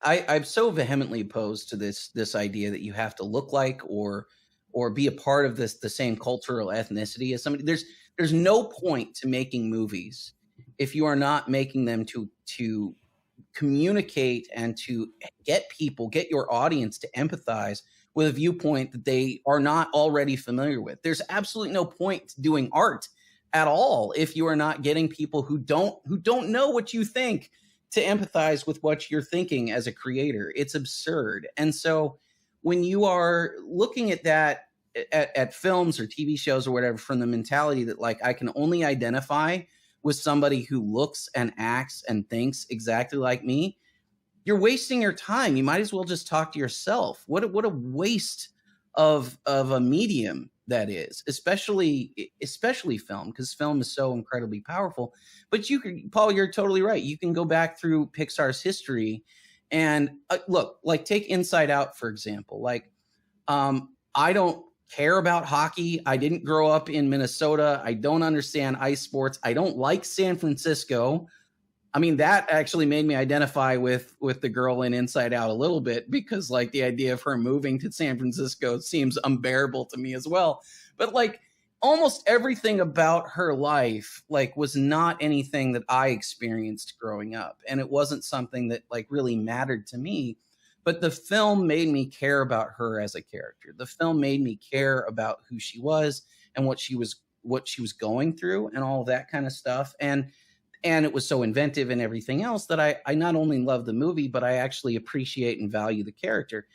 I'm so vehemently opposed to this idea that you have to look like or be a part of the same cultural ethnicity as somebody. There's no point to making movies if you are not making them to communicate and to get your audience to empathize with a viewpoint that they are not already familiar with. There's absolutely no point to doing art at all if you are not getting people who don't know what you think to empathize with what you're thinking as a creator. It's absurd. And so when you are looking at that at films or TV shows or whatever from the mentality that like I can only identify with somebody who looks and acts and thinks exactly like me, you're wasting your time. You might as well just talk to yourself. What a waste of a medium that is, especially film, because film is so incredibly powerful. But you can, Paul, you're totally right. You can go back through Pixar's history and look, like take Inside Out for example. Like, I don't care about hockey. I didn't grow up in Minnesota. I don't understand ice sports. I don't like San Francisco. I mean, that actually made me identify with the girl in Inside Out a little bit because like the idea of her moving to San Francisco seems unbearable to me as well. But like almost everything about her life like was not anything that I experienced growing up, and it wasn't something that like really mattered to me. But the film made me care about her as a character. The film made me care about who she was and what she was going through and all of that kind of stuff. And it was so inventive and everything else that I not only love the movie, but I actually appreciate and value the character.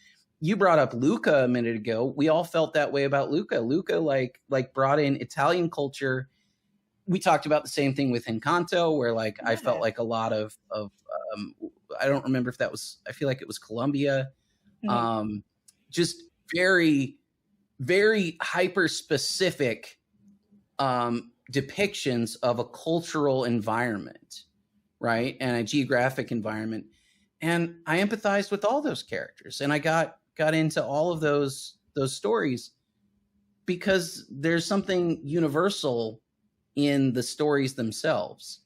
You brought up Luca a minute ago. We all felt that way about Luca. Luca like brought in Italian culture. We talked about the same thing with Encanto, where like I felt like a lot of I don't remember if that was, I feel like it was Colombia. Just very, very hyper specific depictions of a cultural environment, right? And a geographic environment. And I empathized with all those characters, and I got into all of those stories because there's something universal in the stories themselves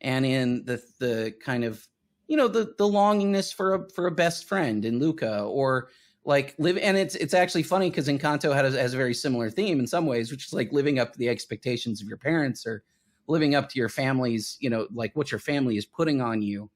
and in the kind of, you know, the longingness for a best friend in Luca, or like live. And it's actually funny because Encanto has a very similar theme in some ways, which is like living up to the expectations of your parents or living up to your family's, you know, like what your family is putting on you.